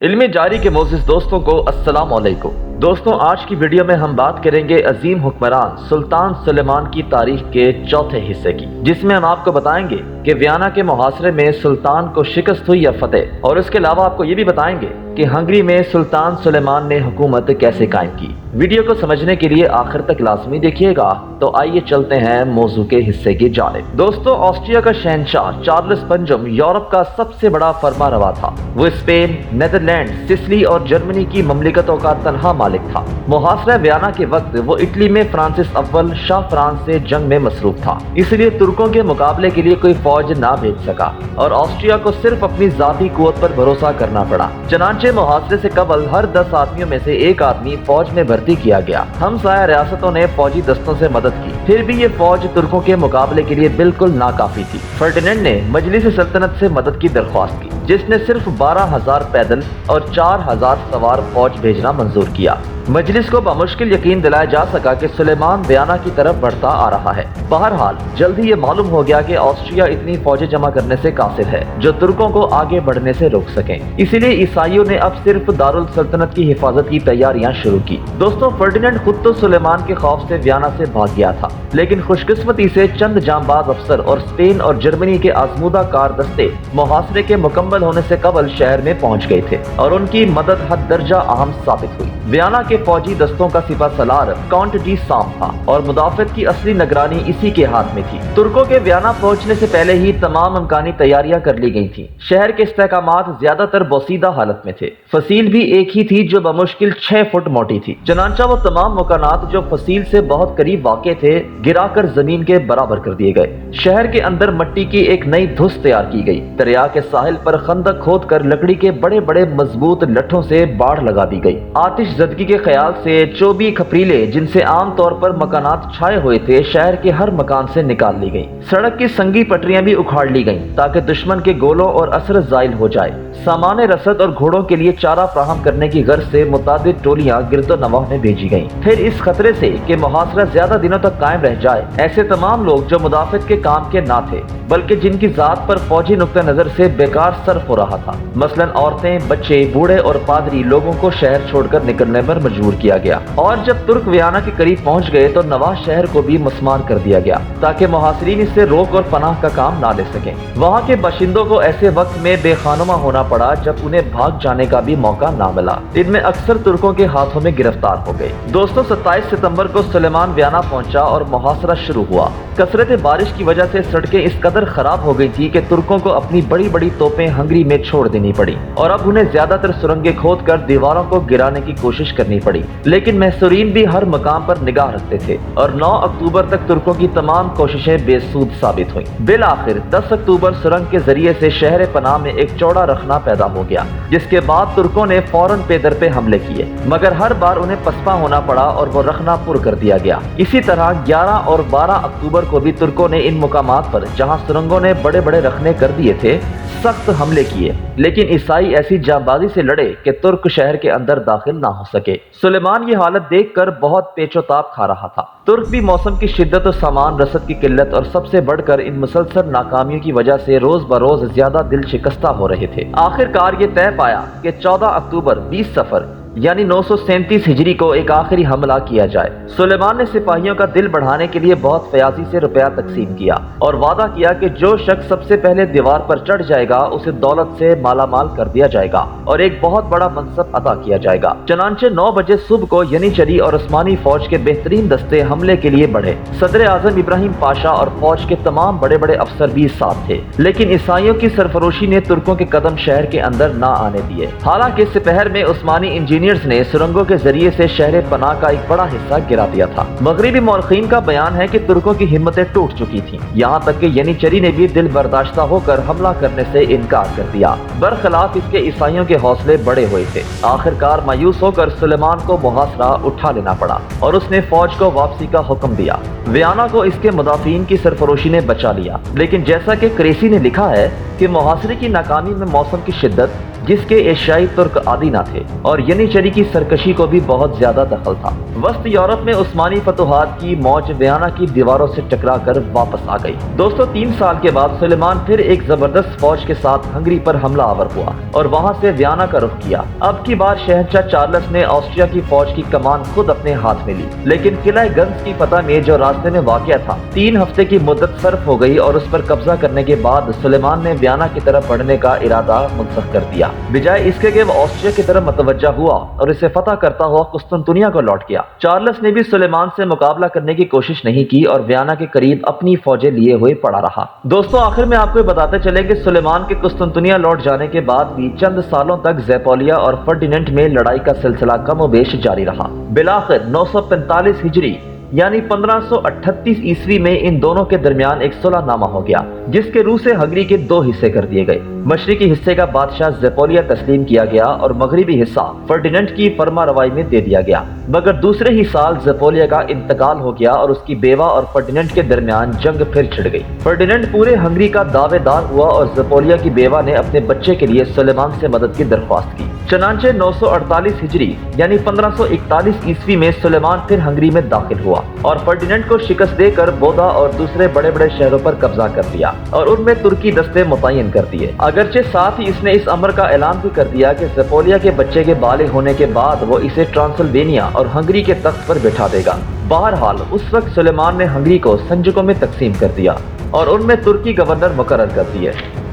علم جاری کے معزز دوستوں کو السلام علیکم۔ دوستوں، آج کی ویڈیو میں ہم بات کریں گے عظیم حکمران سلطان سلیمان کی تاریخ کے چوتھے حصے کی، جس میں ہم آپ کو بتائیں گے کہ ویانا کے محاصرے میں سلطان کو شکست ہوئی یا فتح، اور اس کے علاوہ آپ کو یہ بھی بتائیں گے کہ ہنگری میں سلطان سلیمان نے حکومت کیسے قائم کی۔ ویڈیو کو سمجھنے کے لیے آخر تک لازمی دیکھیے گا۔ تو آئیے چلتے ہیں موضوع کے حصے کی جانب۔ دوستوں، آسٹریا کا شہنشاہ چارلس پنجم یورپ کا سب سے بڑا فرما روا تھا۔ وہ اسپین، نیدرلینڈ، سسلی اور جرمنی کی مملکتوں کا تنہا مالک تھا۔ محاصرہ ویانا کے وقت وہ اٹلی میں فرانسس اول شاہ فرانس سے جنگ میں مصروف تھا، اس لیے ترکوں کے مقابلے کے لیے کوئی فوج نہ بھیج سکا اور آسٹریا کو صرف اپنی ذاتی قوت پر بھروسہ کرنا پڑا۔ چنانچہ محاصرے سے قبل ہر 10 آدمیوں میں سے ایک آدمی فوج میں بھرتی کیا گیا۔ ہمسایہ ریاستوں نے فوجی دستوں سے مدد کی، پھر بھی یہ فوج ترکوں کے مقابلے کے لیے بالکل ناکافی تھی۔ فرڈینینڈ نے مجلس سلطنت سے مدد کی درخواست کی، جس نے صرف 12,000 پیدل اور 4,000 سوار فوج بھیجنا منظور کیا۔ مجلس کو بمشکل یقین دلایا جا سکا کہ سلیمان ویانا کی طرف بڑھتا آ رہا ہے۔ بہرحال جلد ہی یہ معلوم ہو گیا کہ آسٹریا اتنی فوجیں جمع کرنے سے قاصر ہے جو ترکوں کو آگے بڑھنے سے روک سکیں، اسی لیے عیسائیوں نے اب صرف دارالسلطنت کی حفاظت کی تیاریاں شروع کی۔ دوستوں، فرڈینینڈ خود تو سلیمان کے خوف سے ویانا سے بھاگ گیا تھا، لیکن خوش قسمتی سے چند جانباز افسر اور اسپین اور جرمنی کے آزمودہ کار دستے محاصرے کے مکمل ہونے سے قبل شہر میں پہنچ گئے تھے اور ان کی مدد حد درجہ اہم ثابت ہوئی۔ ویانا کے فوجی دستوں کا سپہ سالار کاؤنٹ ڈی سام تھا اور مدافعت کی اصلی نگرانی اسی کے ہاتھ میں تھی۔ ترکوں کے ویانا پہنچنے سے پہلے ہی تمام امکانی تیاریاں کر لی گئی تھیں۔ شہر کے استحکامات زیادہ تر بوسیدہ حالت میں تھے، فصیل بھی ایک ہی تھی جو بمشکل 6 فٹ موٹی تھی۔ چنانچہ وہ تمام مکانات جو فصیل سے بہت قریب واقع تھے گرا کر زمین کے برابر کر دیے گئے۔ شہر کے اندر مٹی کی ایک نئی دھس تیار کی گئی۔ دریا کے ساحل پر خندق کھود کر لکڑی کے بڑے بڑے مضبوط لٹھوں سے باڑ لگا دی گئی۔ آتش زدگی کے خیال سے چوبی کھپریلے، جن سے عام طور پر مکانات چھائے ہوئے تھے، شہر کے ہر مکان سے نکال لی گئی۔ سڑک کی سنگی پٹریاں بھی اکھاڑ لی گئیں تاکہ دشمن کے گولوں اور اثر زائل ہو جائے۔ سامان رسد اور گھوڑوں کے لیے چارہ فراہم کرنے کی غرض سے متعدد ٹولیاں گرد و نواح میں بھیجی گئیں۔ پھر اس خطرے سے کہ محاصرہ زیادہ دنوں تک قائم رہ جائے، ایسے تمام لوگ جو مدافعت کے کام کے نہ تھے بلکہ جن کی ذات پر فوجی نقطہ نظر سے بیکار صرف ہو رہا تھا، مثلاً عورتیں، بچے، بوڑھے اور پادری، لوگوں کو شہر چھوڑ کر نکلنے پر مجبور کیا گیا۔ اور جب ترک ویانا کے قریب پہنچ گئے تو نواح شہر کو بھی مسمار کر دیا گیا تاکہ محاصرین اس سے روک اور پناہ کا کام نہ لے سکیں۔ وہاں کے باشندوں کو ایسے وقت میں بے خانمہ ہونا پڑا جب انہیں بھاگ جانے کا بھی موقع نہ ملا۔ ان میں اکثر ترکوں کے ہاتھوں میں گرفتار ہو گئے۔ دوستوں، 27 ستمبر کو سلیمان ویانا پہنچا اور محاصرہ شروع ہوا۔ کثرت بارش کی وجہ سے سڑکیں اس قدر خراب ہو گئی تھی کہ ترکوں کو اپنی بڑی بڑی توپیں ہنگری میں چھوڑ دینی پڑی اور اب انہیں زیادہ تر سرنگیں کھود کر دیواروں کو گرانے کی کوشش کرنی پڑی، لیکن محصورین بھی ہر مقام پر نگاہ رکھتے تھے اور 9 اکتوبر تک ترکوں کی تمام کوششیں بے سود ثابت ہوئیں۔ بالآخر 10 اکتوبر سرنگ کے ذریعے سے شہر پناہ میں ایک چوڑا رخنا پیدا ہو گیا، جس کے بعد ترکوں نے فوراً پے در پہ حملے کیے، مگر ہر بار انہیں پسپا ہونا پڑا اور وہ رخنا پر کر دیا گیا۔ اسی طرح 11 اور 12 اکتوبر کو بھی ترکوں نے ان مقامات پر جہاں سرنگوں نے بڑے بڑے رخنے کر دیے تھے سخت حملے کیے، لیکن عیسائی ایسی جانبازی سے لڑے کہ ترک شہر کے اندر داخل نہ ہو سکے۔ سلیمان یہ حالت دیکھ کر بہت پیچ و تاب کھا رہا تھا۔ ترک بھی موسم کی شدت اور سامان رسد کی قلت اور سب سے بڑھ کر ان مسلسل ناکامیوں کی وجہ سے روز بروز زیادہ دل شکستہ ہو رہے تھے۔ آخر کار یہ طے پایا کہ 14 اکتوبر 20 صفر یعنی 937 ہجری کو ایک آخری حملہ کیا جائے۔ سلیمان نے سپاہیوں کا دل بڑھانے کے لیے بہت فیاضی سے روپیہ تقسیم کیا اور وعدہ کیا کہ جو شخص سب سے پہلے دیوار پر چڑھ جائے گا اسے دولت سے مالا مال کر دیا جائے گا اور ایک بہت بڑا منصب عطا کیا جائے گا۔ چنانچہ 9 بجے صبح کو ینیچری اور عثمانی فوج کے بہترین دستے حملے کے لیے بڑھے۔ صدر اعظم ابراہیم پاشا اور فوج کے تمام بڑے بڑے افسر بھی ساتھ تھے، لیکن عیسائیوں کی سرفروشی نے ترکوں کے قدم شہر کے اندر نہ آنے دیے۔ حالانکہ سپہر میں عثمانی انجینئرز نے سرنگوں کے ذریعے سے شہر پناہ کا ایک بڑا حصہ گرا دیا تھا۔ مغربی مورخین کا بیان ہے کہ ترکوں کی ہمتیں ٹوٹ چکی تھیں، یہاں تک کہ ینیچری نے بھی دل برداشتہ ہو کر حملہ کرنے سے انکار کر دیا۔ برخلاف اس کے عیسائیوں کے حوصلے بڑے ہوئے تھے۔ آخر کار مایوس ہو کر سلیمان کو محاصرہ اٹھا لینا پڑا اور اس نے فوج کو واپسی کا حکم دیا۔ ویانا کو اس کے مدافعین کی سرفروشی نے بچا لیا، لیکن جیسا کہ کریسی نے لکھا ہے کہ محاصرے کی ناکامی میں موسم کی شدت، جس کے ایشیائی ترک عادی نہ تھے اور ینیچری کی سرکشی کو بھی بہت زیادہ دخل تھا۔ وسط یورپ میں عثمانی فتوحات کی موج ویانا کی دیواروں سے ٹکرا کر واپس آ گئی۔ دوستو 3 سال کے بعد سلیمان پھر ایک زبردست فوج کے ساتھ ہنگری پر حملہ آور ہوا اور وہاں سے ویانا کا رخ کیا۔ اب کی بار شہنشاہ چارلس نے آسٹریا کی فوج کی کمان خود اپنے ہاتھ میں لی، لیکن قلعہ گنز کی فتح میں جو راستے میں واقع تھا 3 ہفتے کی مدت صرف ہو گئی اور اس پر قبضہ کرنے کے بعد سلیمان نے ویانا کی طرف بڑھنے کا ارادہ منسوخ کر دیا، بجائے اس کے کہ وہ آسٹریا کی طرف متوجہ ہوا اور اسے فتح کرتا ہوا قسطنطنیہ کو لوٹ گیا۔ چارلس نے بھی سلیمان سے مقابلہ کرنے کی کوشش نہیں کی اور ویانا کے قریب اپنی فوجیں لیے ہوئے پڑا رہا۔ دوستو آخر میں آپ کو بتاتے چلیں کہ سلیمان کے قسطنطنیہ لوٹ جانے کے بعد بھی چند سالوں تک زیپولیا اور فرڈیننڈ میں لڑائی کا سلسلہ کم و بیش جاری رہا۔ بالآخر 945 ہجری یعنی 1538 عیسوی میں ان دونوں کے درمیان ایک صلح نامہ ہو گیا، جس کے روح سے ہنگری کے 2 حصے کر دیے گئے۔ مشرقی حصے کا بادشاہ زیپولیا تسلیم کیا گیا اور مغربی حصہ فرڈیننڈ کی فرما روائی میں دے دیا گیا، مگر دوسرے ہی سال زیپولیا کا انتقال ہو گیا اور اس کی بیوہ اور فرڈیننڈ کے درمیان جنگ پھر چھڑ گئی۔ فرڈیننڈ پورے ہنگری کا دعوے دار ہوا اور زیپولیا کی بیوہ نے اپنے بچے کے لیے سلیمان سے مدد کی درخواست کی۔ چنانچہ 948 ہجری یعنی 1541 عیسوی میں سلیمان پھر ہنگری میں داخل ہوا اور فرڈیننڈ کو شکست دے کر بودا اور دوسرے بڑے بڑے شہروں پر قبضہ کر لیا اور ان میں ترکی دستے متعین کر دیے۔ اگرچہ ساتھ ہی اس نے اس امر کا اعلان بھی کر دیا کہ زیپولیا کے بچے کے بالغ ہونے کے بعد وہ اسے ٹرانسلوینیا اور ہنگری کے تخت پر بٹھا دے گا۔ بہرحال اس وقت سلیمان نے ہنگری کو سنجکوں میں تقسیم کر دیا اور ان میں ترکی گورنر مقرر کر دیے۔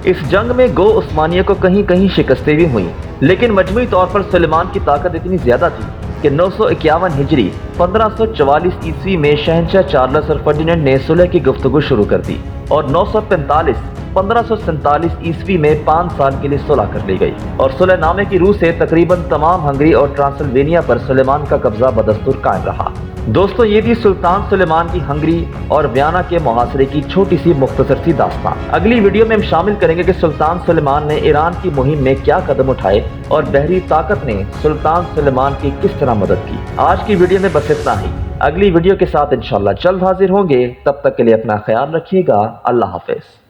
اس جنگ میں گو عثمانیہ کو کہیں کہیں شکستیں بھی ہوئیں، لیکن مجموعی طور پر سلیمان کی طاقت اتنی زیادہ تھی کہ 951 ہجری 1544 عیسوی میں شہنشاہ چارلس اور فرڈیننڈ نے صلح کی گفتگو شروع کر دی اور 1547 عیسوی میں 5 سال کے لیے صلح کر لی گئی اور صلح نامے کی روح سے تقریباً تمام ہنگری اور ٹرانسلوینیا پر سلیمان کا قبضہ بدستور قائم رہا۔ دوستو یہ تھی سلطان سلیمان کی ہنگری اور ویانا کے محاصرے کی چھوٹی سی مختصر سی داستان۔ اگلی ویڈیو میں ہم شامل کریں گے کہ سلطان سلیمان نے ایران کی مہم میں کیا قدم اٹھائے اور بحری طاقت نے سلطان سلیمان کی کس طرح مدد کی۔ آج کی ویڈیو میں بس اتنا ہی، اگلی ویڈیو کے ساتھ انشاءاللہ جلد حاضر ہوں گے، تب تک کے لیے اپنا خیال رکھیے گا۔ اللہ حافظ۔